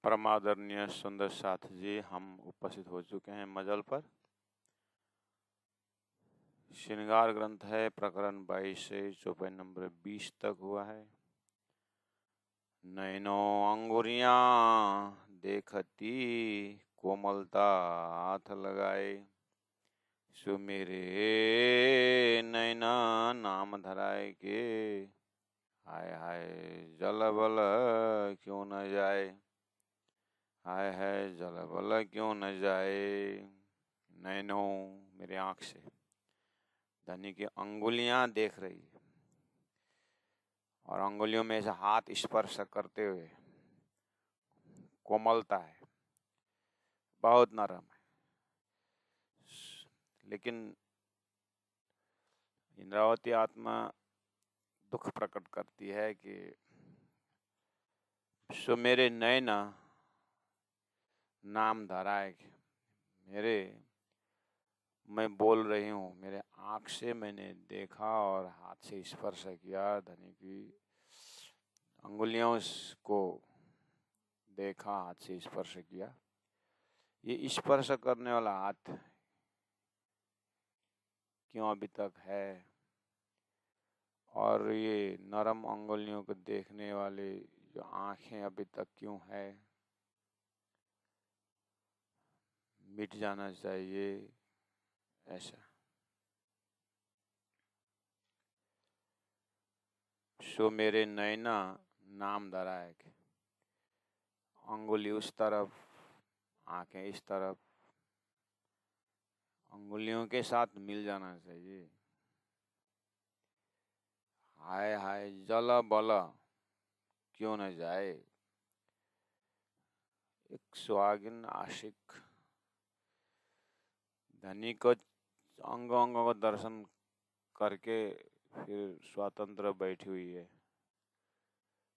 परमादरणीय सुंदर साथ जी, हम उपस्थित हो चुके हैं मजल पर। श्रृंगार ग्रंथ है, प्रकरण 22 से चौपाई नंबर 20 तक हुआ है। नैनो अंगुरियां देखती कोमलता हाथ लगाए, सुमेरे नैना नाम धराए के, हाय हाय जल बल क्यों न जाए, हाय हाय जल बल क्यों न जाए। नैनो मेरे आंख से धनी की अंगुलियां देख रही है और अंगुलियों में से हाथ स्पर्श करते हुए कोमलता है, बहुत नरम है। लेकिन इंद्रावती आत्मा दुख प्रकट करती है कि सो मेरे नैना नाम धराए, मेरे मैं बोल रही हूँ, मेरे आँख से मैंने देखा और हाथ से स्पर्श किया, धनी की अंगुलियों को देखा, हाथ से स्पर्श किया। ये स्पर्श करने वाला हाथ क्यों अभी तक है, और ये नरम अंगुलियों को देखने वाले जो आँखें अभी तक क्यों है। मिट जाना चाहिए ऐसा। सो मेरे नैना नाम धराए, अंगुली उस तरफ, आंखें इस तरफ, अंगुलियों के साथ मिल जाना चाहिए। हाय हाय जल बल क्यों न जाए। एक सुहागिन आशिक धनी को अंग अंग को दर्शन करके फिर स्वतंत्र बैठी हुई है,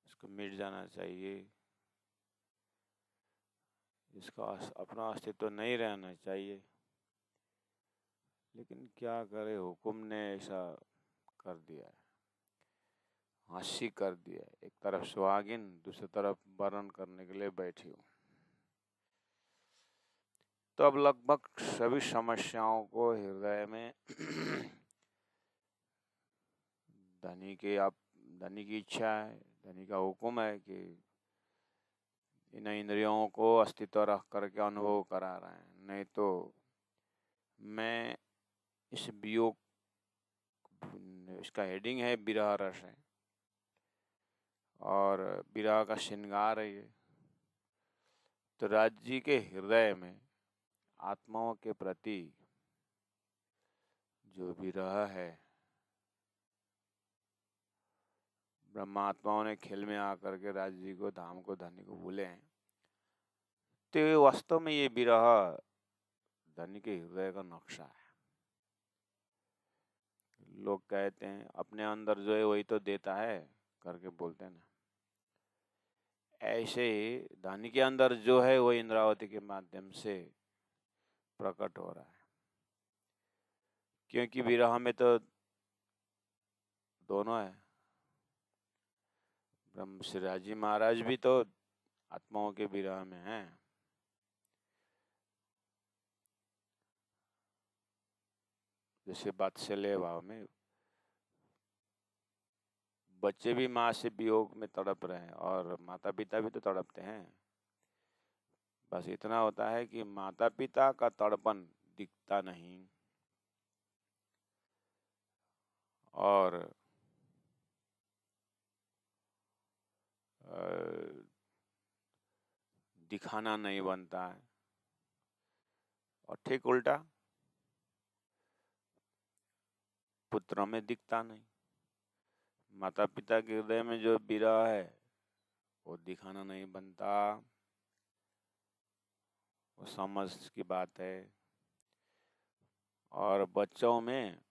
इसको मिट जाना चाहिए, इसका अपना अस्तित्व नहीं रहना चाहिए। लेकिन क्या करे, हुक्म ने ऐसा कर दिया है, हंसी कर दिया है। एक तरफ सुहागिन, दूसरी तरफ वर्ण करने के लिए बैठी हूँ। तो अब लगभग सभी समस्याओं को हृदय में धनी की इच्छा है, धनी का हुक्म है कि इन इंद्रियों को अस्तित्व रख करके अनुभव करा रहे हैं, नहीं तो मैं इस वियोग, इसका हेडिंग है विरह रस है और विरह का श्रृंगार है ये। तो राज जी के हृदय में आत्माओं के प्रति जो विरह है, ब्रह्मात्माओं ने खेल में आकर के राज जी को, धाम को, धनी को भूले हैं। तो वास्तव में ये विरह धनी के हृदय का नक्शा है। लोग कहते हैं अपने अंदर जो है वही तो देता है करके बोलते हैं ना, ऐसे ही धनी के अंदर जो है वो इंद्रावती के माध्यम से प्रकट हो रहा है। क्योंकि विरह में तो दोनों है, ब्रह्म श्री जी महाराज भी तो आत्माओं के विरह में हैं। जैसे वात्सल्य भाव में बच्चे भी माँ से वियोग में तड़प रहे हैं और माता पिता भी तो तड़पते हैं। बस इतना होता है कि माता पिता का तड़पन दिखता नहीं और दिखाना नहीं बनता है, और ठीक उल्टा पुत्रों में दिखता नहीं। माता पिता के हृदय में जो विरह है वो दिखाना नहीं बनता, वो समझ की बात है। और बच्चों में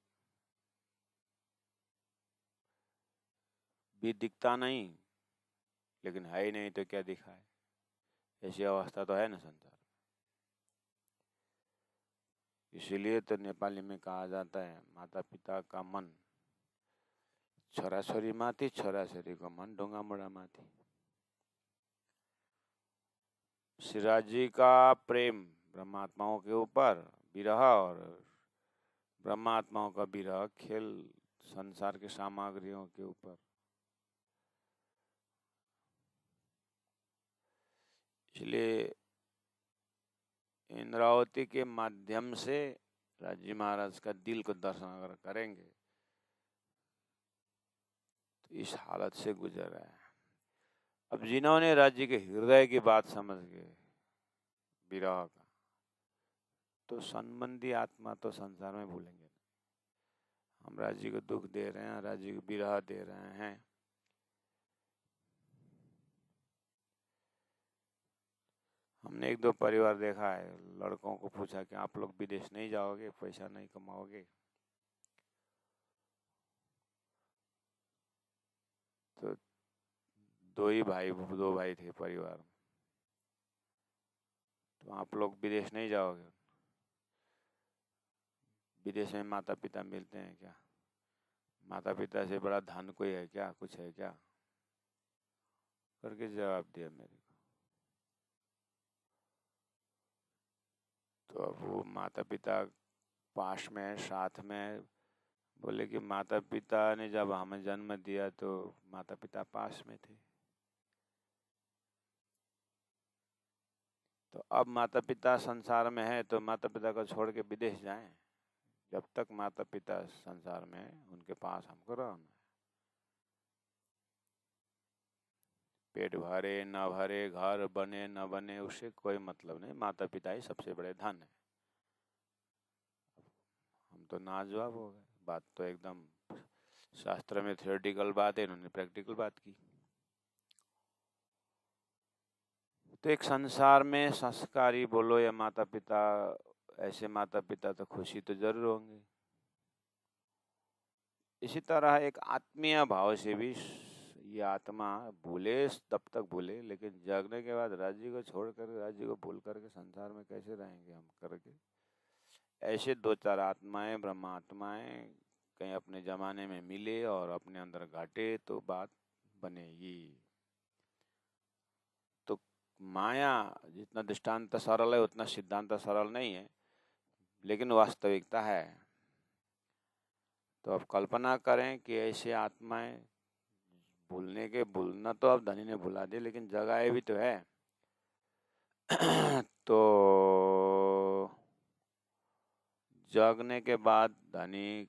भी दिखता नहीं, लेकिन है ही नहीं तो क्या दिखाए, ऐसी अवस्था तो है ना संसार। इसीलिए तो नेपाली में कहा जाता है, माता पिता का मन छोराछोरी माथि, छोराछोरीको मन ढुङ्गा मुढा माथि। श्रीराज जी का प्रेम ब्रह्मात्माओं के ऊपर, विरह, और ब्रह्मात्माओं का विरह खेल संसार की सामग्रियों के ऊपर। इसलिए इंद्रावती के माध्यम से राजी महाराज का दिल को दर्शन अगर करेंगे तो इस हालत से गुजर रहा है। अब जिन्होंने राज्य के हृदय की बात समझ गए विरह का, तो संबंधी आत्मा तो संसार में भूलेंगे। हम राज्य को दुख दे रहे हैं, राज्य को विरह दे रहे हैं, हमने एक दो परिवार देखा है, लड़कों को पूछा कि आप लोग विदेश नहीं जाओगे, पैसा नहीं कमाओगे, तो दो भाई थे परिवार में, तो आप लोग विदेश नहीं जाओगे, विदेश में माता पिता मिलते हैं क्या, माता पिता से बड़ा धन कोई है क्या, कुछ है क्या, करके जवाब दिया मेरे को। तो अब वो माता पिता पास में, साथ में, बोले कि माता पिता ने जब हमें जन्म दिया तो माता पिता पास में थे, तो अब माता पिता संसार में है तो माता पिता को छोड़ के विदेश जाएं, जब तक माता पिता संसार में है उनके पास हमको रहना है। पेट भरे न भरे, घर बने न बने, उससे कोई मतलब नहीं, माता पिता ही सबसे बड़े धन है। हम तो नाजवाब हो गए, बात तो एकदम शास्त्र में थियोरेटिकल बात है, इन्होंने प्रैक्टिकल बात की। तो एक संसार में संस्कारी बोलो या माता पिता, ऐसे माता पिता तो खुशी तो जरूर होंगे। इसी तरह एक आत्मीय भाव से भी ये आत्मा भूले तब तक भूले, लेकिन जागने के बाद राज्य को छोड़कर, राज्य को भूल करके संसार में कैसे रहेंगे हम करके, ऐसे दो चार आत्माएं, ब्रह्मात्माएं कहीं अपने जमाने में मिले और अपने अंदर घाटे तो बात बनेगी। तो माया जितना दृष्टांत सरल है उतना सिद्धांत सरल नहीं है, लेकिन वास्तविकता है। तो अब कल्पना करें कि ऐसे आत्माएं भूलना तो अब धनी ने भुला दिया, लेकिन जगाए भी तो है। तो जगने के बाद धनी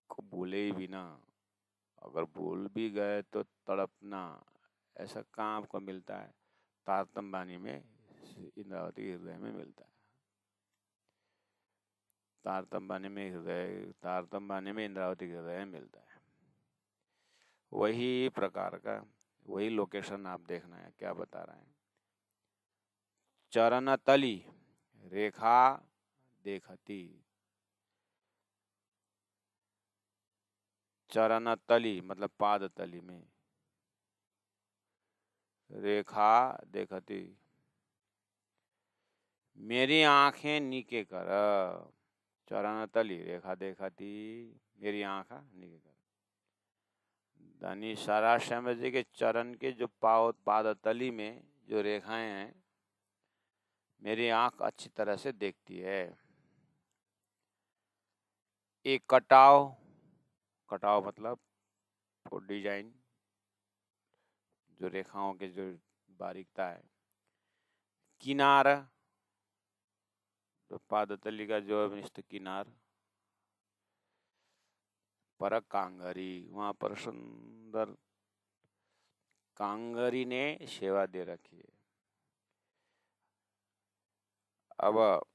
को भूले ही भी ना, अगर भूल भी गए तो तड़पना, ऐसा कहाँ आपको मिलता है? तारतम्य बानी में इंद्रावती के हृदय में मिलता है। तारतम्य बानी में इंद्रावती के हृदय में मिलता है। वही प्रकार का, वही लोकेशन आप देखना है, क्या बता रहे हैं। चरण तली रेखा देखती, चरण तली मतलब पाद तली में, रेखा देखती, मेरी आंखें नीके कर, चरण तली रेखा देखती, मेरी आंखा नीके कर। दानी सारा समझ के चरण के जो पाद तली में जो रेखाएं हैं, मेरी आंख अच्छी तरह से देखती है। एक कटाव, कटाव मतलब वो डिजाइन, जो रेखाओं के जो बारीकता है। किनार, तो पादतली का जो किनार। पर कांगरी, वहां पर सुंदर कांगरी ने सेवा दे रखी है। अब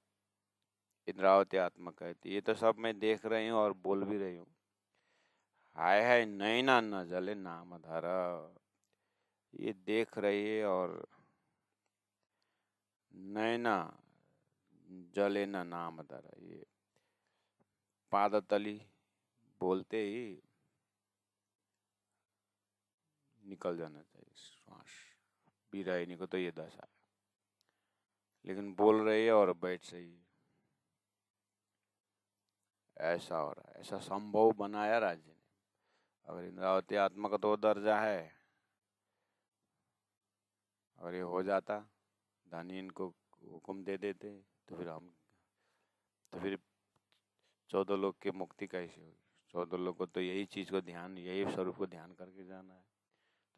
इंद्रावती आत्मा कहती, ये तो सब मैं देख रही हूँ और बोल भी रही हूँ। हाय हाय नैना न जले नाम धर, ये देख रही है और नैना जले न नाम धर। ये पादतली बोलते ही निकल जाना चाहिए श्वास, बीराइनी को तो ये दशा है, लेकिन बोल रही है और बैठ रही है। ऐसा हो रहा है, ऐसा संभव बनाया राज्य ने। अगर इंद्रावती आत्मा का तो दर्जा है, अगर ये हो जाता धनी इनको हुक्म दे देते तो फिर 14 लोग की मुक्ति कैसे होगी? 14 लोग को तो यही चीज को ध्यान, यही स्वरूप को ध्यान करके जाना है,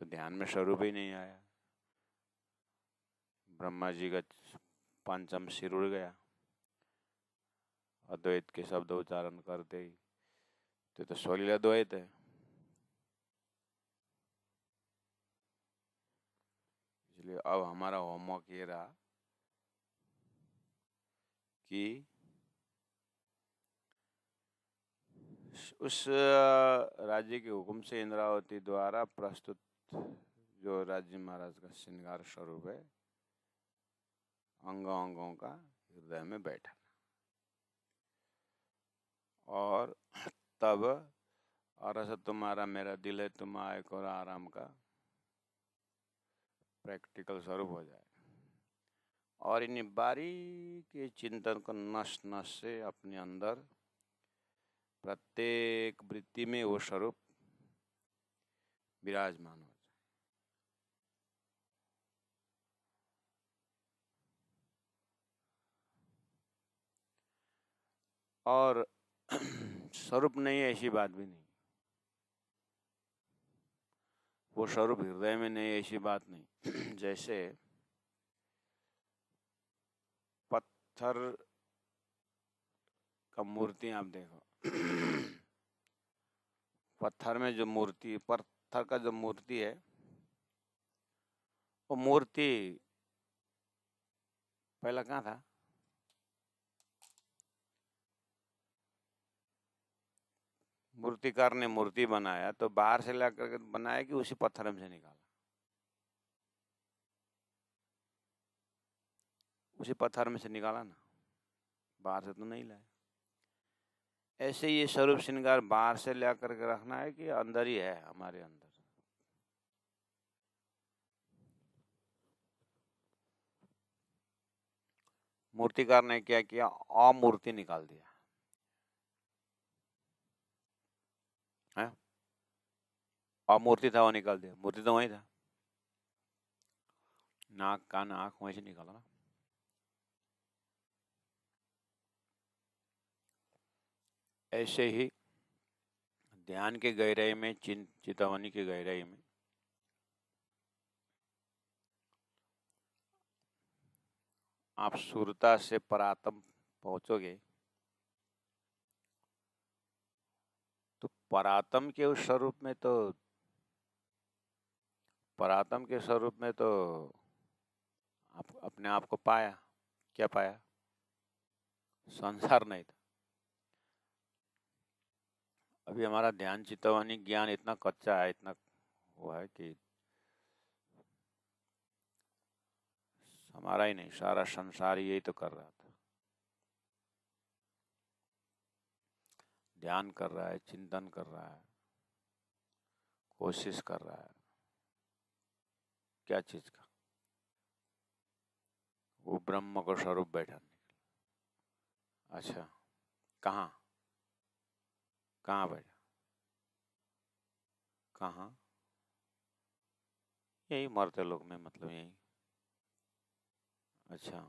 तो ध्यान में स्वरूप ही नहीं आया। ब्रह्मा जी का पंचम सिर उड़ गया अद्वैत के शब्द उच्चारण करते ही, तो सलिल अद्वैत है। इसलिए अब हमारा होमवर्क ये रहा कि उस राज्य के हुक्म से इंद्रावती द्वारा प्रस्तुत जो राज्य महाराज का श्रृंगार स्वरूप है, अंगों अंगों का हृदय में बैठा, और तब और तुम्हारा मेरा दिल है तुम आए और आराम का प्रैक्टिकल स्वरूप हो जाए, और इन बारीक चिंतन को नस नस से अपने अंदर प्रत्येक वृत्ति में वो स्वरूप विराजमान हो जाए। और स्वरूप नहीं है ऐसी बात भी नहीं, वो स्वरूप हृदय में नहीं ऐसी बात नहीं। जैसे पत्थर का मूर्ति आप देखो, पत्थर में जो मूर्ति, पत्थर का जो मूर्ति है, वो मूर्ति पहला कहाँ था? मूर्तिकार ने मूर्ति बनाया तो बाहर से लाकर बनाया कि उसी पत्थर में से निकाला? उसी पत्थर में से निकाला ना, बाहर से तो नहीं लाया। ऐसे ये स्वरूप श्रृंगार बाहर से ला करके रखना है कि अंदर ही है हमारे अंदर? मूर्तिकार ने क्या किया? अमूर्ति निकाल दिया है, अमूर्ति था वो निकाल दिया, मूर्ति तो वही था, नाक कान आंख वहीं से निकाला ना। ऐसे ही ध्यान के गहराई में, चितवनी की गहराई में आप सुरता से परातम पहुंचोगे तो परातम के उस स्वरूप में तो, परातम के स्वरूप में तो आप अपने आप को पाया। क्या पाया? संसार नहीं था। अभी हमारा ध्यान चितवनी ज्ञान इतना कच्चा है, इतना वो है कि हमारा ही नहीं, सारा संसार यही तो कर रहा था, ध्यान कर रहा है, चिंतन कर रहा है, कोशिश कर रहा है। क्या चीज का? वो ब्रह्म को स्वरूप बैठाने के लिए। अच्छा, कहाँ कहाँ बैठा? कहाँ? यही मरते लोग में, मतलब यही। अच्छा,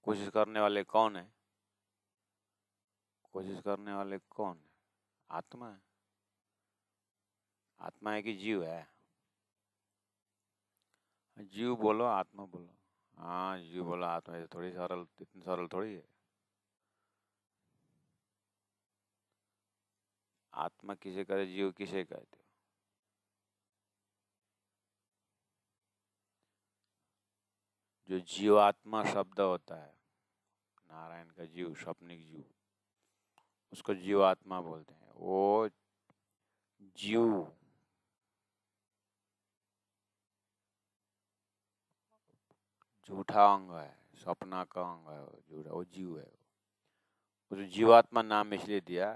कोशिश करने वाले कौन है? कोशिश करने वाले कौन है? आत्मा है। आत्मा है कि जीव है? जीव बोलो आत्मा बोलो, हाँ जीव बोलो आत्मा, ये थोड़ी सरल, इतनी सरल थोड़ी है। आत्मा किसे करे, जीव किसे कहते हो? जो जीवात्मा शब्द होता है, नारायण का जीव, स्वप्निक जीव, उसको जीवात्मा बोलते हैं। वो जीव झूठा अंग है, सपना का अंग है, झूठा, वो जीव है। उस जीवात्मा नाम इसलिए दिया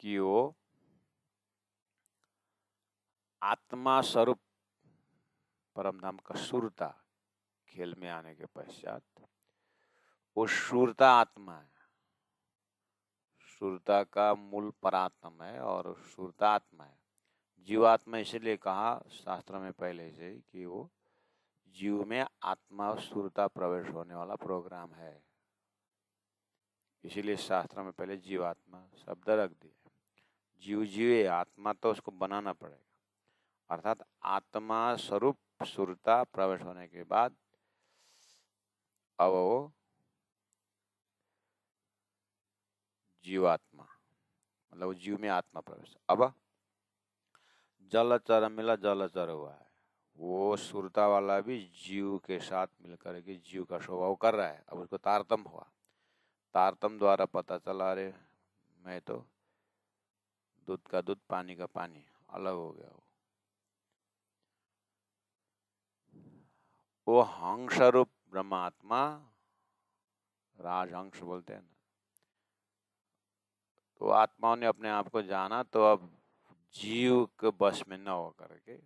कि वो आत्मा स्वरूप परमधाम का सुरता खेल में आने के पश्चात वो सुरता आत्मा है। सुरता का मूल परात्म है और सुरता आत्मा है। जीवात्मा इसलिए कहा शास्त्र में पहले से कि वो जीव में आत्मा और सुरता प्रवेश होने वाला प्रोग्राम है। इसीलिए शास्त्र में पहले जीवात्मा शब्द रख दिया। जीव जीवे, आत्मा तो उसको बनाना पड़ेगा। अर्थात आत्मा स्वरूप सुरता प्रवेश होने के बाद अब वो जीवात्मा, मतलब जीव में आत्मा प्रवेश। अब जलचर मिला, जलचर हुआ है, वो सुरता वाला भी जीव के साथ मिलकर के जीव का स्वभाव कर रहा है। अब उसको तारतम हुआ, तारतम द्वारा पता चला, अरे मैं तो दूध का दूध, पानी का पानी, अलग हो गया। वो हंस रूप ब्रह्मात्मा, राजहंस बोलते हैं ना, तो आत्माओं ने अपने आप को जाना, तो अब जीव के बस में न हो करके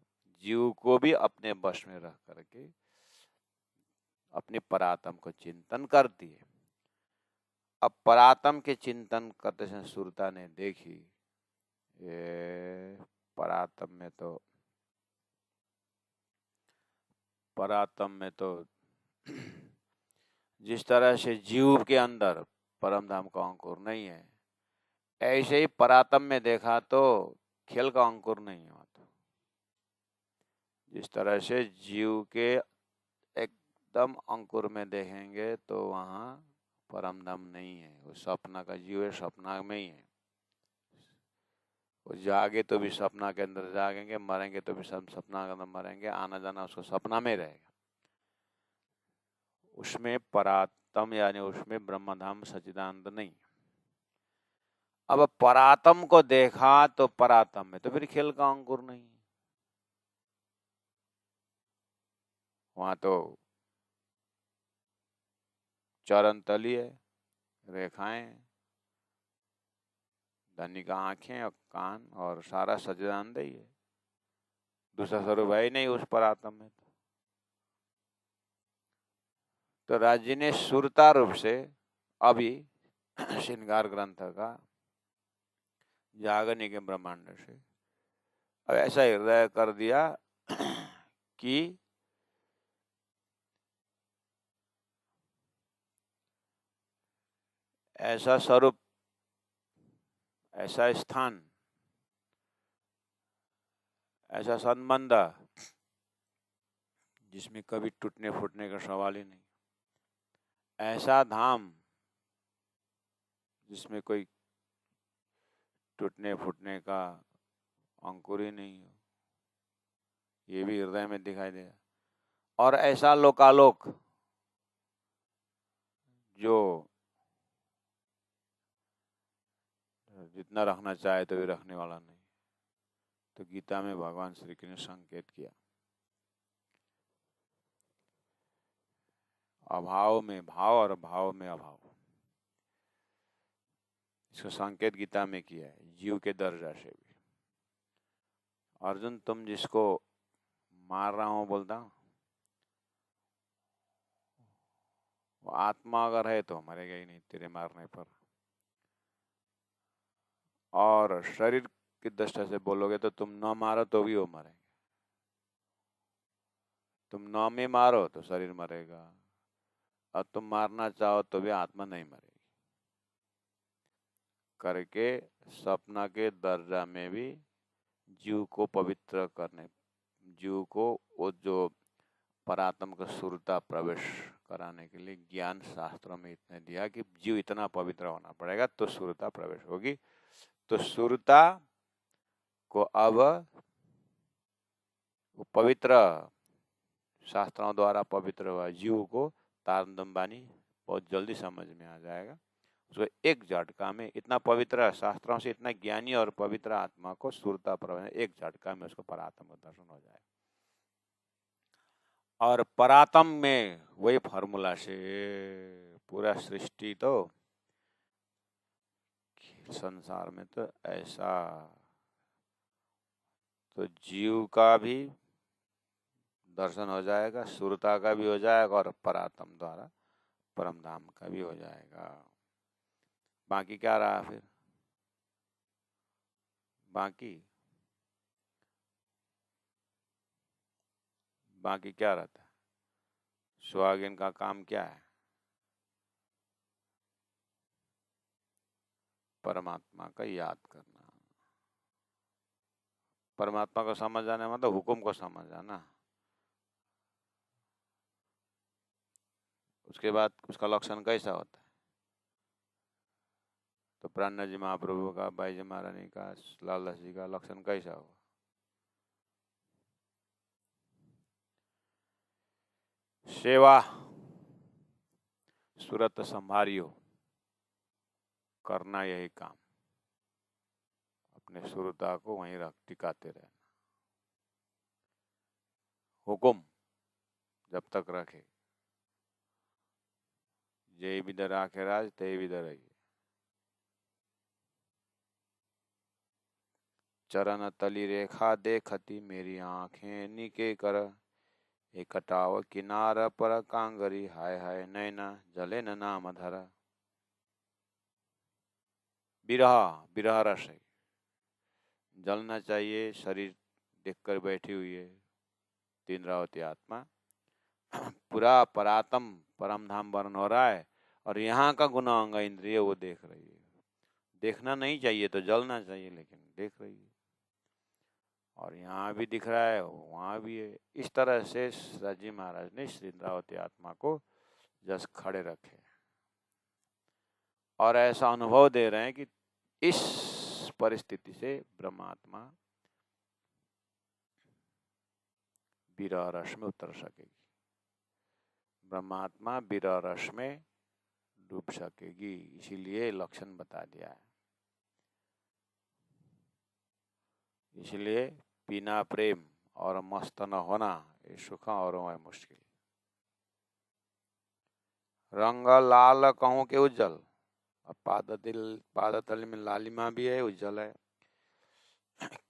जीव को भी अपने बस में रख करके अपने परात्म को चिंतन करती है। अब परात्म के चिंतन करते समय सुरता ने देखी, ये परात्म में तो जिस तरह से जीव के अंदर परम धाम का अंकुर नहीं है, ऐसे ही परात्म में देखा तो खेल का अंकुर नहीं हुआ। तो जिस तरह से जीव के एकदम अंकुर में देखेंगे तो वहाँ परम धाम नहीं है, वो सपना का जीव है, सपना में ही है। वो जागे तो भी सपना के अंदर जागेंगे, मरेंगे तो भी सब सपना के अंदर मरेंगे, आना जाना उसको सपना में रहेगा। उसमें परात्म यानी उसमें ब्रह्मधाम सच्चिदानंद नहीं। अब परात्म को देखा तो परात्म में तो फिर खेल का अंकुर नहीं, वहां तो चरण तली है, रेखाएं, धनी का आंखें और कान और सारा सच्चिदानंद ही है, दूसरा स्वरूप है ही नहीं उस परात्म में। तो राज्य ने सुरता रूप से अभी श्रृंगार ग्रंथ का जागने के ब्रह्मांड से अब ऐसा हृदय कर दिया कि ऐसा स्वरूप, ऐसा स्थान, ऐसा संबंध जिसमें कभी टूटने फूटने का सवाल ही नहीं, ऐसा धाम जिसमें कोई टूटने फूटने का अंकुर ही नहीं हो, ये भी हृदय में दिखाई देगा। और ऐसा लोकालोक जो जितना रखना चाहे तो भी रखने वाला नहीं। तो गीता में भगवान श्री कृष्ण ने संकेत किया, अभाव में भाव और भाव में अभाव, इसका संकेत गीता में किया है जीव के दर्जा से भी। अर्जुन, तुम जिसको मार रहा हो बोलता, वो आत्मा अगर है तो मरेगा ही नहीं तेरे मारने पर, और शरीर की दृष्टि से बोलोगे तो तुम न मारो तो भी वो मरेंगे, तुम न में मारो तो शरीर मरेगा, और तुम मारना चाहो तो भी आत्मा नहीं मरेगी करके सपना के दर्जा में भी जीव को पवित्र करने, जीव को वो जो परात्म का सुरता प्रवेश कराने के लिए ज्ञान शास्त्रों में इतने दिया कि जीव इतना पवित्र होना पड़ेगा तो सुरता प्रवेश होगी। तो सुरता को अब वो पवित्र शास्त्रों द्वारा पवित्र हुआ जीव को तारतम्य बानी बहुत जल्दी समझ में आ जाएगा। उसको एक झटका में इतना पवित्र, शास्त्रों से इतना ज्ञानी और पवित्र आत्मा को सुरता प्रवेश, एक झटका में उसको परात्म का दर्शन हो जाएगा। और परात्म में वही फॉर्मूला से पूरा सृष्टि, तो संसार में तो ऐसा, तो जीव का भी दर्शन हो जाएगा, सुरता का भी हो जाएगा, और परात्म द्वारा परम धाम का भी हो जाएगा। बाकी क्या रहा फिर? बाकी क्या रहता है? सुहागिन का काम क्या है? परमात्मा का याद करना। परमात्मा को समझ जाना मतलब हुक्म को समझ जाना। उसके बाद उसका लक्षण कैसा होता है? तो प्राणनाथ जी महाप्रभु का, बाई जी महारानी का, लालदास जी का लक्षण कैसा होगा? सेवा, सूरत संभारियो, करना यही काम, अपने सुरता को वहीं रख टिकाते रहना। हुक्म जब तक रखे, जय विदर आखे राज ते विदर रहिए। चरण तली रेखा देखती मेरी आंखें निके कर, एकटाव किनार पर कांगरी हाय हाय नैना जले न नाम धरा। विरह, विरह रस है, जलना चाहिए। शरीर देखकर बैठी हुई है तीन्द्रावती आत्मा, पूरा परातम परम धाम वर्ण हो रहा है और यहाँ का गुना अंग इंद्रिय वो देख रही है। देखना नहीं चाहिए तो जलना चाहिए, लेकिन देख रही है। और यहाँ भी दिख रहा है, वहाँ भी है। इस तरह से राजी महाराज ने श्री इंद्रावती आत्मा को जस खड़े रखे और ऐसा अनुभव दे रहे हैं कि इस परिस्थिति से ब्रह्मात्मा विरह रस में उतर सकेगी, ब्रह्मात्मा विरह रस में डूब सकेगी। इसीलिए लक्षण बता दिया है। इसलिए बिना प्रेम और मस्त न होना ये सुख और है मुश्किल। रंग लाल कहूं के उज्जवल, अब पादतल में लालिमा भी है, उज्जवल है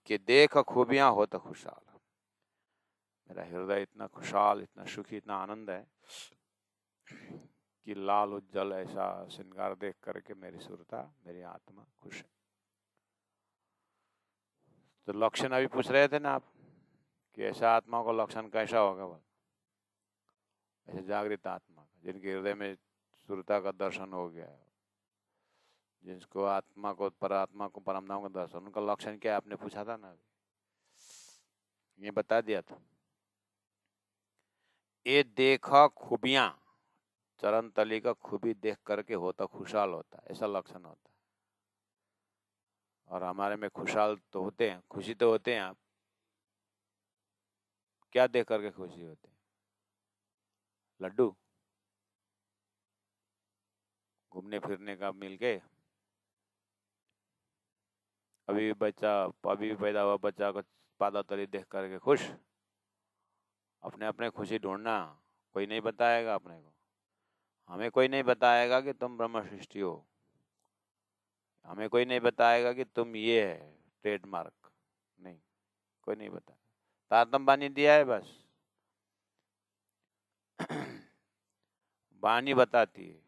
कि देख खूबियां हो तो खुशहाल। मेरा हृदय इतना खुशहाल, इतना सुखी, इतना आनंद है कि लाल उज्जवल ऐसा श्रृंगार देख करके मेरी सुरता, मेरी आत्मा खुश है। तो लक्षण अभी पूछ रहे थे ना आप कि ऐसा आत्मा का लक्षण कैसा होगा? बोल, ऐसे जागृत आत्मा का, जिनके हृदय में सुरता का दर्शन हो गया है, जिसको आत्मा को, परात्मा को, परमधाम का दर्शन, उनका लक्षण क्या है? आपने पूछा था ना, ये बता दिया था। ये देखा खूबियां, चरण तली का खूबी देख करके होता खुशहाल होता है, ऐसा लक्षण होता है। और हमारे में खुशहाल तो होते हैं, खुशी तो होते हैं। आप क्या देख करके खुशी होते हैं? लड्डू, घूमने फिरने का मिल के। अभी पैदा हुआ बच्चा को पादा तली देख करके खुश। अपने अपने खुशी ढूंढना, कोई नहीं बताएगा अपने को। हमें कोई नहीं बताएगा कि तुम ब्रह्म सृष्टि हो, हमें कोई नहीं बताएगा कि तुम ये है ट्रेडमार्क, नहीं, कोई नहीं बताएगा। तारतम बानी दिया है बस। बानी बताती है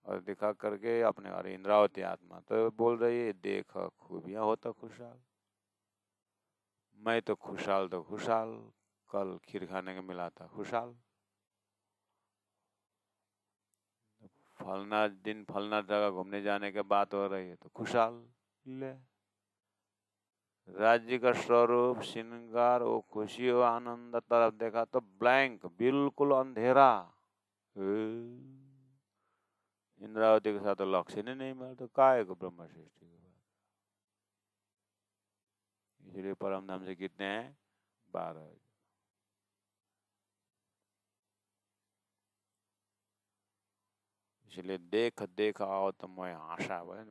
और दिखा करके अपने, और इंद्रावती आत्मा तो बोल रही है देख खूबियां हो तो खुशहाल। मैं तो खुशहाल, तो खुशहाल, कल खीर खाने को मिला था खुशहाल, फलना दिन फलना जगह घूमने जाने के बात हो रही है तो खुशहाल। ले, राज्य का स्वरूप श्रृंगार, वो खुशी हो आनंद तरफ देखा तो ब्लैंक, बिल्कुल अंधेरा। इंद्रावती के साथ तो लक्षण ही नहीं मिला, तो काय को ब्रह्म सृष्टि के बाद। इसलिए परम धाम से कितने हैं? 12। इसलिए देख देख आओ तो मैं आशा हुआ।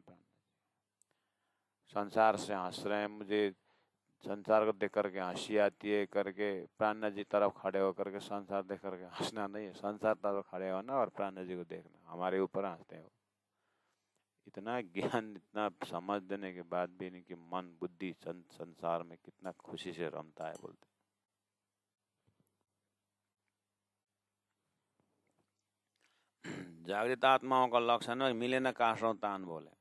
संसार से हंस रहे हैं, मुझे संसार को देख करके हंसी आती है करके प्राणनाथ जी तरफ खड़े होकर के संसार देख करके हंसना नहीं है, संसार तरफ खड़े होना और प्राणनाथ जी को देखना। हमारे ऊपर हंसते हो। इतना ज्ञान, इतना समझ देने के बाद भी इनकी मन बुद्धि संसार में कितना खुशी से रमता है बोलते। जागृत आत्माओं का लक्षण है मिले न काशों तान बोले।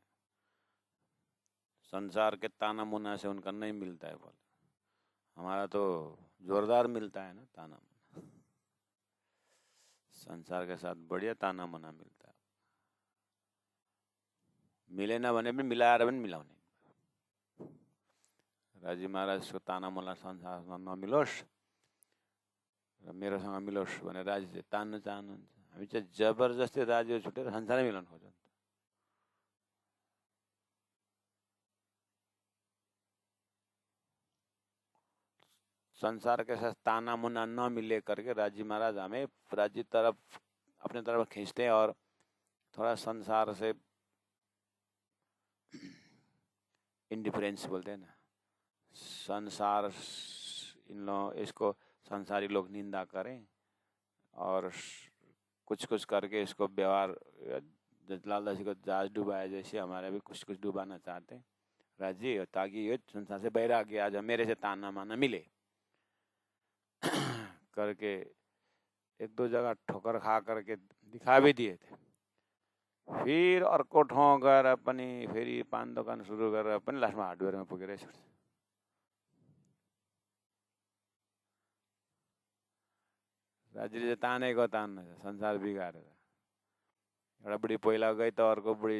संसार के ताना मुना से उनका नहीं मिलता है बोले। हमारा तो जोरदार मिलता है ना ताना मुना। संसार के साथ बढ़िया ताना मना मिलता है। मिले ना भने पनि मिलाएर पनि मिलाउने। राजी महाराजको ताना मला संसारमा नमिलोस् र मेरोसँग मिलोस् भने राजी चाहिँ तान्न चाहनुहुन्छ। हामी चाहिँ जबरजस्ती राजीहरू छुटेर संसारै मिलाउन खोज्छौँ। संसार के साथ ताना मुना न मिले करके राजी महाराज हमें राजी तरफ अपने तरफ खींचते हैं और थोड़ा संसार से इंडिफरेंस बोलते हैं ना, संसार इसको संसारी लोग निंदा करें और कुछ कुछ करके इसको व्यवहार लालदासी को जहाज डुबाया जैसे हमारे भी कुछ कुछ डुबाना चाहते हैं राजी, ताकि ये संसार से बैराग्य आ जाए, मेरे से ताना माना मिले करके एक दो जगह ठोकर खा करके दिखा भी दिए थे। फिर अर्को ठाउँ गएर पनि फेरि पान दोकान सुरु गरेर पनि लास्टमा हार्डवेयरमा पुगेर छुट्छ। राजीले चाहिँ तानेको तान्न संसार बिगारेर। एउटा बुढी पहिला गई त अर्को बुढी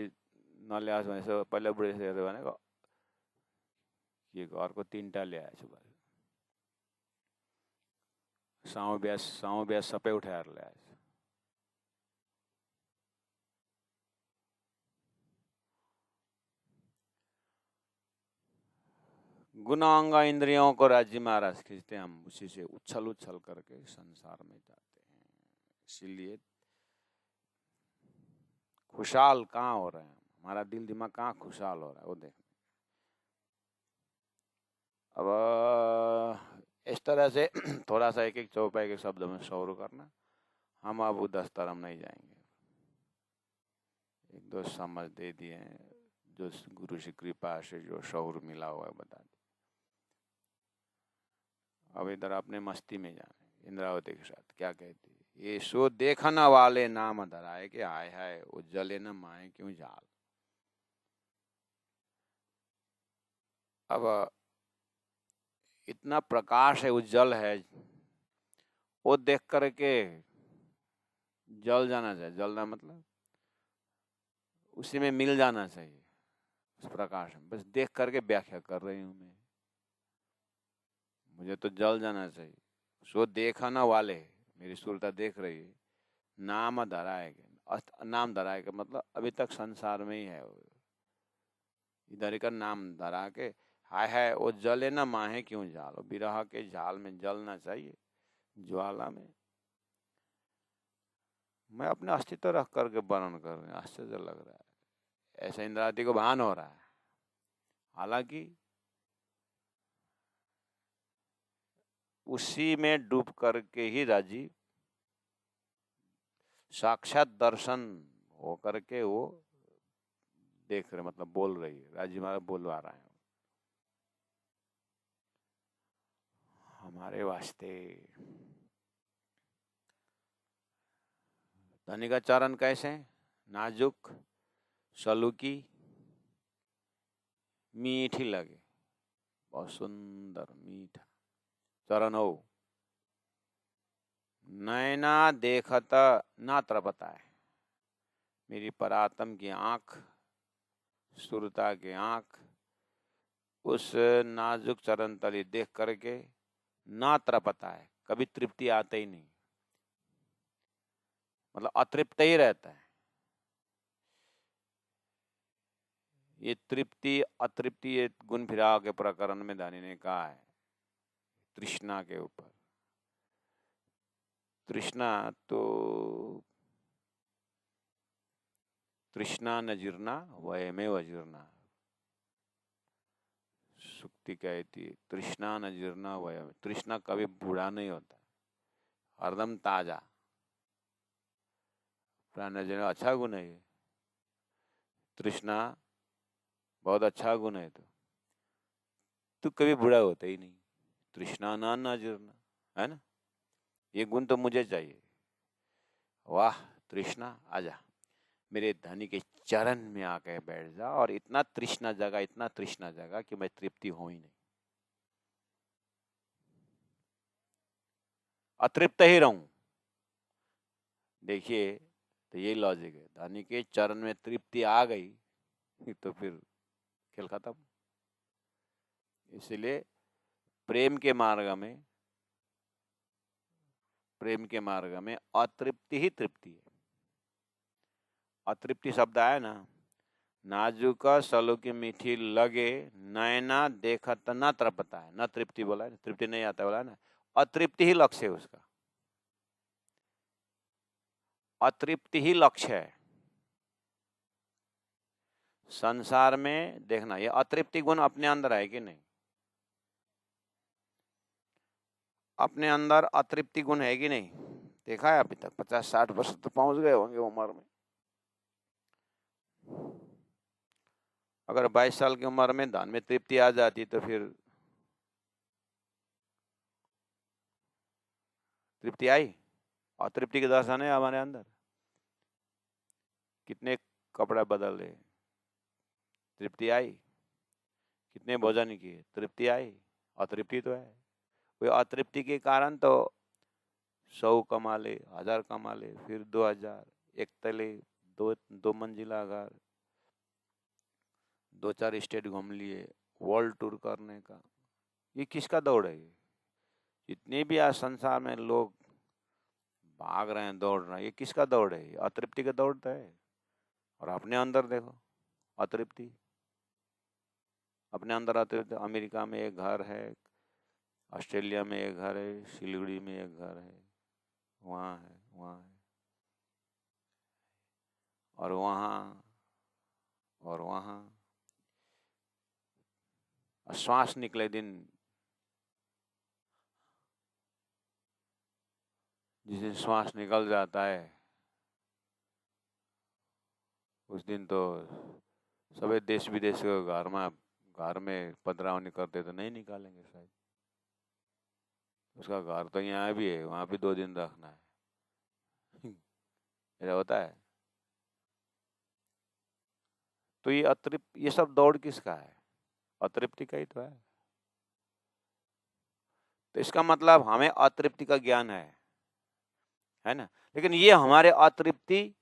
नल्याओस् भने यसो पहिला बुढी हेरेर भनेको के अर्को 3टा ल्याएछु भयो। साउ ब्यास सबै उठाएर ल्याएछ। गुण अंग इंद्रियों को राज्य महाराज खींचते, हम उसी से उछल उछल करके संसार में जाते हैं। इसीलिए खुशहाल कहाँ हो रहे हैं, हमारा दिल दिमाग कहाँ खुशहाल हो रहा है वो देख। अब इस तरह से थोड़ा सा एक एक चौपाई के शब्द में शुरू करना। हम अब उदस तरफ नहीं जाएंगे। एक दो समझ दे दिए हैं, जो गुरु की कृपा से जो शौर मिला हुआ है बता दिए। अब इधर अपने मस्ती में जाने। इंद्रावती के साथ क्या कहती है, ये सो देखन वाले नाम धराए कि हाय हाय उज्जले न माए क्यों जाल। अब इतना प्रकाश है, उज्जवल है, वो देख करके जल जाना चाहिए। जलना मतलब उसी में मिल जाना चाहिए, उस प्रकाश में। बस देख करके व्याख्या कर रही हूं मैं, मुझे तो जल जाना चाहिए। सो देखना वाले, मेरी सुरता देख रही है। नाम धराएगा, नाम धराएगा मतलब अभी तक संसार में ही है, इधर का नाम धरा के हाय हाय वो जले ना माहे क्यों जाल। विरह के झाल में जलना चाहिए, ज्वाला में। मैं अपने अस्तित्व रख करके वर्णन कर रहे हैं, आश्चर्य लग रहा है। ऐसा इंद्रावती को भान हो रहा है, हालांकि उसी में डूब करके ही राजी साक्षात दर्शन हो करके वो देख रहे, मतलब बोल रही है। राजी महाराज बोलवा रहा है हमारे वास्ते। धनी का चरण कैसे, नाजुक, सलूकी, मीठी लगे, बहुत सुंदर मीठा चरण हो। नैना देखत ना त्रपता है, मेरी परात्म की आंख, सुरता की आंख उस नाजुक चरण तली देख करके ना त्रपता है, कभी तृप्ति आते ही नहीं, मतलब अतृप्त ही रहता है। ये तृप्ति अतृप्ति ये गुण फिराव के प्रकरण में दानी ने कहा है तृष्णा के ऊपर। तृष्णा तो तृष्णा न जीर्णा वयमेव जीर्णा, सुक्ति कहती है तृष्णा न जीर्णा वयम। तृष्णा कभी बूढ़ा नहीं होता, हरदम ताजा। प्राणजन अच्छा गुण है ये, तृष्णा बहुत अच्छा गुण है। तो कभी बूढ़ा होता ही नहीं, तृष्णा ना जीर्णा, है ना। ये गुण तो मुझे चाहिए। वाह तृष्णा आजा, मेरे धनी के चरण में आके बैठ जा और इतना तृष्णा जगा, इतना तृष्णा जगा कि मैं तृप्ति हो ही नहीं, अतृप्त ही रहूं। देखिए, तो यही लॉजिक है। धनी के चरण में तृप्ति आ गई तो फिर खेल खत्म। इसलिए प्रेम के मार्ग में, अतृप्ति ही तृप्ति है। अतृप्ति शब्द आया ना, नाजुक सलूकी मीठी लगे, नैना देखत न तृपता है। न तृप्ति बोला है, तृप्ति नहीं आता बोला है ना, अतृप्ति ही लक्ष्य है उसका। अतृप्ति ही लक्ष्य है संसार में। देखना, ये अतृप्ति गुण अपने अंदर है कि नहीं? अपने अंदर अतृप्ति गुण है कि नहीं? देखा है अभी तक? 50-60 वर्ष तो पहुंच गए होंगे उम्र में। अगर 22 साल की उम्र में धन में तृप्ति आ जाती तो फिर तृप्ति आई? अतृप्ति के दर्शन है हमारे अंदर। कितने कपड़ा बदले, तृप्ति आई। कितने भोजन किए, तृप्ति आई। अतृप्ति तो है। कोई अतृप्ति के कारण तो 100 कमा ले, 1000 कमा ले, फिर 2000, एक तले, दो मंजिला घर, 2-4 स्टेट घूम लिए, वर्ल्ड टूर करने का। ये किसका दौड़ है? जितने भी आज संसार में लोग भाग रहे हैं, दौड़ रहे हैं, ये किसका दौड़ है? अतृप्ति का दौड़ तो है। और अपने अंदर देखो अतृप्ति, अपने अंदर अतृप्ति। अमेरिका में एक घर है, ऑस्ट्रेलिया में एक घर है, सिलीगुड़ी में एक घर है, वहाँ है, वहाँ है, और वहाँ, और वहाँ। श्वास निकले दिन, जिस दिन श्वास निकल जाता है उस दिन तो सभी देश विदेश के घर में पधरावनी करते तो नहीं निकालेंगे शायद। उसका घर तो यहाँ भी है, वहाँ भी 2 दिन रखना है। ऐसा होता है। तो ये अतृप्त, ये सब दौड़ किसका है? अतृप्ति का ही तो है। तो इसका मतलब हमें अतृप्ति का ज्ञान है ना। लेकिन ये हमारे अतृप्ति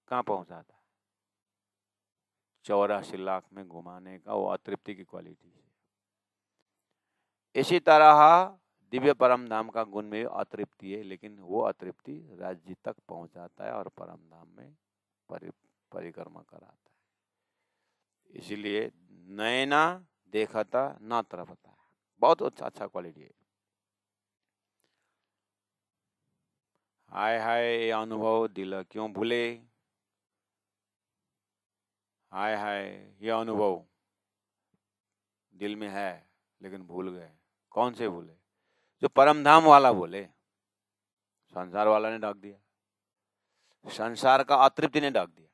कहाँ पहुंचाता है? 84 लाख में घुमाने का, वो अतृप्ति की क्वालिटी है। इसी तरह दिव्य परम धाम का गुण में अतृप्ति है, लेकिन वो अतृप्ति राज्य तक पहुंचाता है और परम धाम में परिक्रमा कराता है। इसीलिए नैना देखता न तृपता है, बहुत अच्छा क्वालिटी है। हाय हाय ये अनुभव दिल क्यों भूले, हाय हाय ये अनुभव दिल में है लेकिन भूल गए। कौन से भूले? जो परम धाम वाला भूले। संसार वाला ने ढक दिया, संसार का अतृप्ति ने ढक दिया।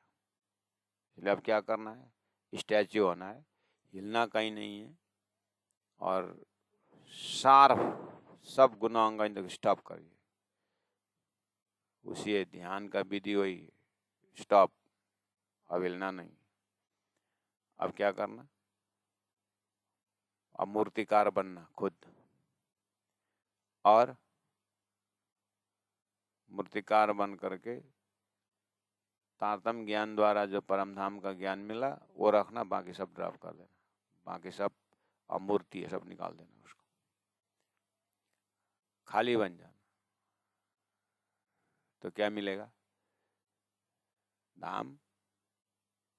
इसलिए अब क्या करना है? स्टैच्यू होना है, हिलना कहीं नहीं है, और सब गुनाह स्टॉप करिए। उसी ध्यान का विधि वही, स्टॉप, अब हिलना नहीं। अब क्या करना? अब मूर्तिकार बनना खुद, और मूर्तिकार बन करके तारतम्य ज्ञान द्वारा जो परम धाम का ज्ञान मिला वो रखना, बाकी सब ड्रॉप कर देना। बाकी सब अमूर्ति है, सब निकाल देना, उसको खाली बन जाना। तो क्या मिलेगा? धाम,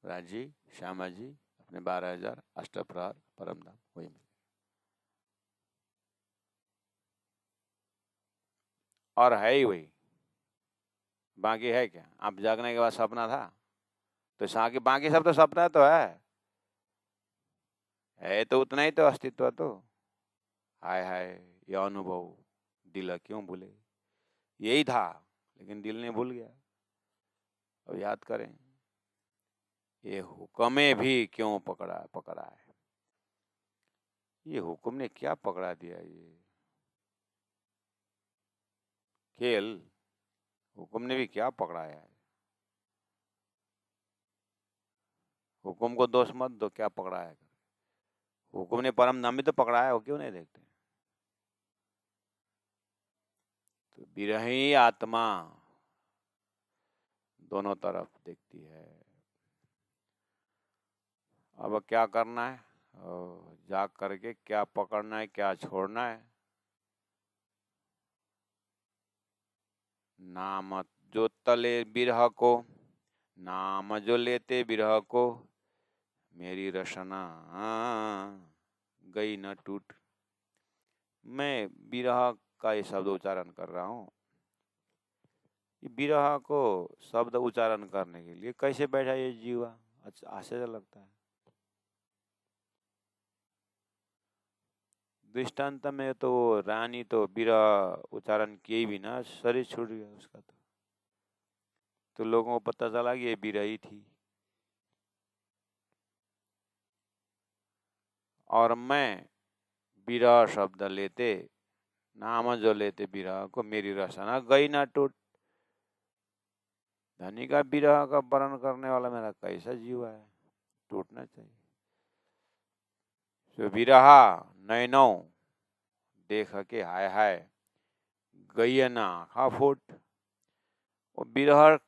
राजी, श्यामा जी, अपने 12,000 अष्टप्रहर परम धाम, वही मिलेगा। और है ही वही, बाकी है क्या? आप जागने के बाद सपना था तो बाकी सब तो सपना तो है तो उतना ही तो अस्तित्व। तो हाय हाय ये अनुभव दिल क्यों भूले, यही था लेकिन दिल ने भूल गया। अब याद करें, ये हुक्मे भी क्यों पकड़ा है। ये हुक्म ने क्या पकड़ा दिया? ये खेल हुक्म ने भी क्या पकड़ाया है? हुक्म को दोष मत दो, क्या पकड़ाया है? हुक्म ने परम धाम भी तो पकड़ाया हो, क्यों नहीं देखते? तो विरही आत्मा दोनों तरफ देखती है। अब क्या करना है, जाग करके क्या पकड़ना है, क्या छोड़ना है। नाम जो तले बिरह को, नाम जो लेते बिरह को, मेरी रसना गई न टूट। मैं विरह का ये शब्द उच्चारण कर रहा हूँ। विरह को शब्द उच्चारण करने के लिए कैसे बैठा ये जीवा, अच्छा आश्चर्य लगता है। दृष्टांत में तो रानी तो विरह उच्चारण किए भी ना, शरीर छूट गया उसका। तो लोगों को पता चला कि ये विरही थी। और मैं विरह शब्द लेते, नाम जो लेते विरह को, मेरी रसना गई ना टूट। धनी का विरह का वर्णन करने वाला मेरा कैसा जीवा है, टूटना चाहिए। तो विरहा नैनो देख के हाय हाय गई ना आँखा फूट। वो विरह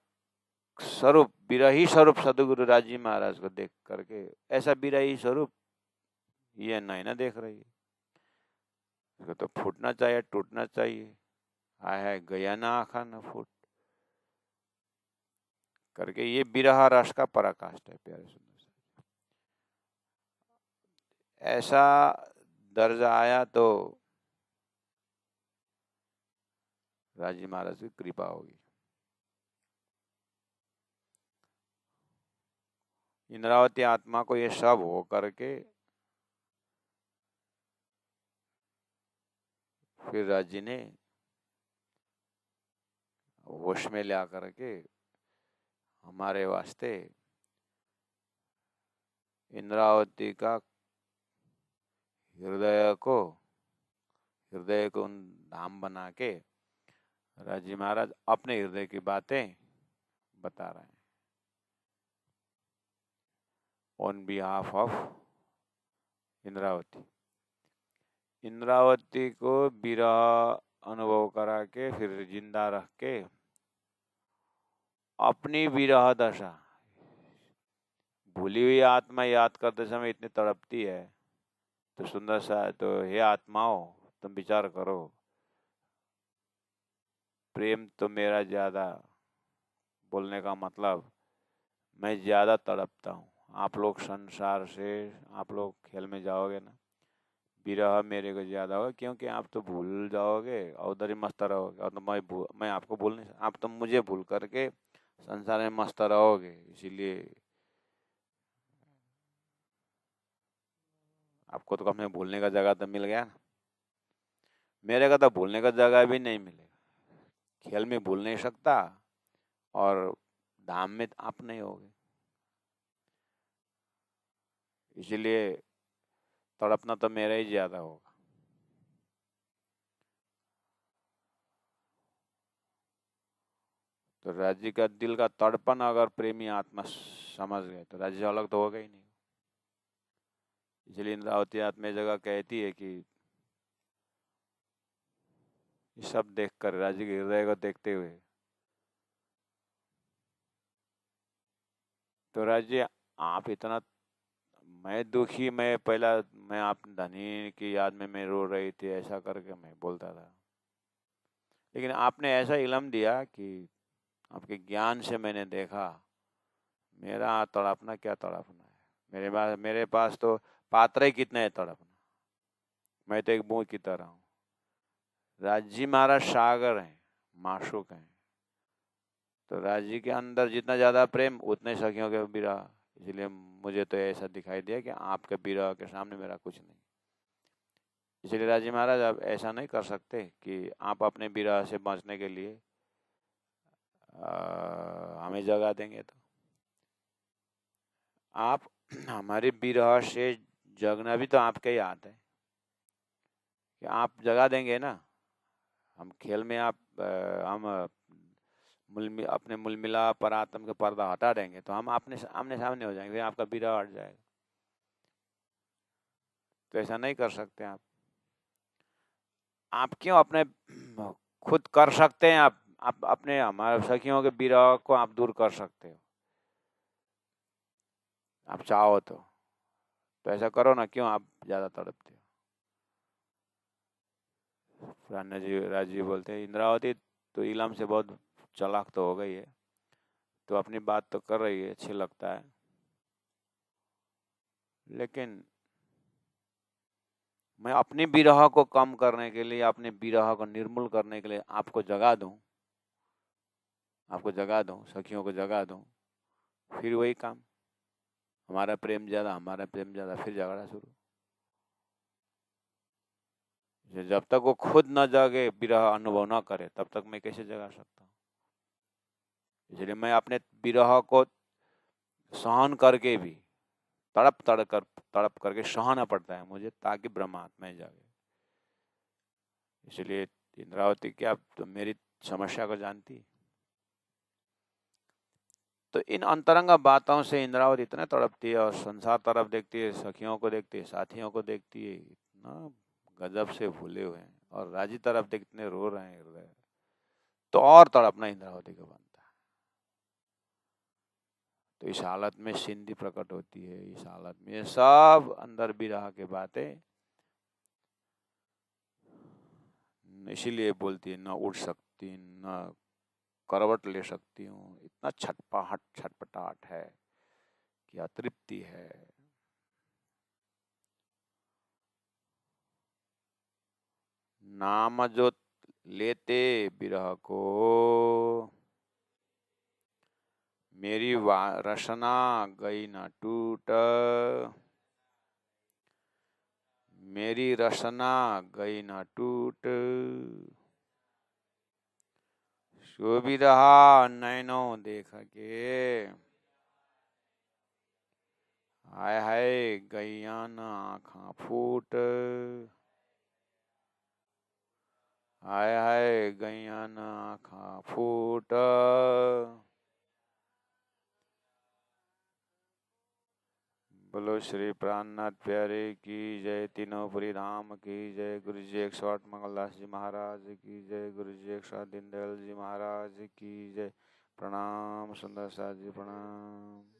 स्वरूप, विरही स्वरूप सदगुरु राजी महाराज को देख करके ऐसा विरही स्वरूप ये नैना देख रही है, इसको तो फूटना चाहिए, टूटना चाहिए। हाय हाय गया ना आँखा न फूट करके ये विरह रस का पराकाष्ठ है। प्यारे सुंदर से ऐसा दर्जा आया तो राजी महाराज की कृपा होगी। इंद्रावती आत्मा को ये सब हो करके फिर राजी ने होश में ला करके हमारे वास्ते इंद्रावती का हृदय को धाम बना के राजी महाराज अपने हृदय की बातें बता रहे हैं on behalf of Indravati. Indravati को विरह अनुभव करा के फिर जिंदा रख के अपनी विरह दशा, भूली हुई आत्मा याद करते समय इतनी तड़पती है। तो सुंदर सा, तो हे आत्माओं तुम विचार करो, प्रेम तो मेरा ज्यादा, बोलने का मतलब मैं ज्यादा तड़पता हूँ। आप लोग संसार से आप लोग खेल में जाओगे ना, विरह मेरे को ज्यादा होगा, क्योंकि आप तो भूल जाओगे और उधर ही मस्त रहोगे। और तो मैं आपको भूल नहीं, आप तो मुझे भूल करके संसार में मस्त रहोगे। इसीलिए आपको तो कम भूलने का जगह तो मिल गया ना, मेरे का तो भूलने का जगह भी नहीं मिलेगा। खेल में भूल नहीं सकता और धाम में आप नहीं होगे। इसीलिए तड़पना तो मेरा ही ज्यादा होगा। तो राज्य का दिल का तड़पन अगर प्रेमी आत्मा समझ गए तो राज्य अलग तो होगा ही नहीं। इसलिए इंद्रावती आत्मा जगह कहती है कि ये सब देखकर, राज्य के हृदय को देखते हुए, तो राज्य आप इतना, मैं दुखी, मैं आप धनी की याद में मैं रो रही थी, ऐसा करके मैं बोलता था। लेकिन आपने ऐसा इल्म दिया कि आपके ज्ञान से मैंने देखा मेरा तड़पना क्या तड़पना है। मेरे पास तो पात्र ही कितने है तड़पना, मैं तो एक बूंद की तरह हूँ। राज्य महाराज सागर हैं, माशूक हैं। तो राज्य के अंदर जितना ज्यादा प्रेम उतने सखियों के विरह। इसलिए मुझे तो ऐसा दिखाई दिया कि आपके विरह के सामने मेरा कुछ नहीं। इसलिए राजी महाराज आप ऐसा नहीं कर सकते कि आप अपने विरह से बचने के लिए हमें जगा देंगे। तो आप हमारे विरह से जगना भी तो आपके ही हाथ है कि आप जगा देंगे ना। हम खेल में हम अपने मुलमिला पर आत्म का पर्दा हटा देंगे तो हम अपने आमने सामने हो जाएंगे, आपका विरह हट जाएगा। तो ऐसा नहीं कर सकते आप क्यों अपने खुद कर सकते हैं आप अपने हमारे सखियों के विरह को आप दूर कर सकते हो, आप चाहो तो ऐसा करो ना, क्यों आप ज्यादा तड़पते हो। राणा जी राज जी बोलते हैं इंद्रावती तो इलम से बहुत चालाक तो हो गई है, तो अपनी बात तो कर रही है, अच्छी लगता है, लेकिन मैं अपनी विरह को कम करने के लिए, अपने विरह को निर्मूल करने के लिए आपको जगा दूं, सखियों को जगा दूं, फिर वही काम, हमारा प्रेम ज्यादा, फिर झगड़ा शुरू। जब तक वो खुद न जागे, विरह अनुभव न करे, तब तक मैं कैसे जगा सकता हूँ। इसलिए मैं अपने विरह को सहन करके भी तड़प करके सहना पड़ता है मुझे, ताकि ब्रह्मात्मा जागे। इसलिए इंद्रावती क्या तो मेरी समस्या को जानती, तो इन अंतरंग बातों से इंद्रावती इतने तड़पती है, और संसार तरफ देखती है, सखियों को देखती है, साथियों को देखती है, इतना गजब से भूले हुए हैं, और राजी तरफ देखते रो रहे हैं हृदय, तो और तड़पना इंद्रावती को बनता है। तो इस हालत में सिंधी प्रकट होती है, इस हालत में ये सब अंदर विरह के बातें, इसीलिए बोलती है न उठ सकती, न करवट ले सकती हूँ, इतना छटपटाहट है कि अतृप्ति है। नाम जो लेते विरह को, मेरी रसना गई न टूट, मेरी रसना गई न टूट, सो भी रहा नैनो देख के, हाय हाय गैया न आँखा फूट, हाय हाय गैया न आँखा फूट। बोलो श्री प्राणनाथ प्यारे की जय, तीनों पुरी धाम की जय, गुरु जी 108 मंगलदास जी महाराज की जय, गुरु जी 108 दीनदयाल जी महाराज की जय। प्रणाम सुंदर साथ जी, प्रणाम।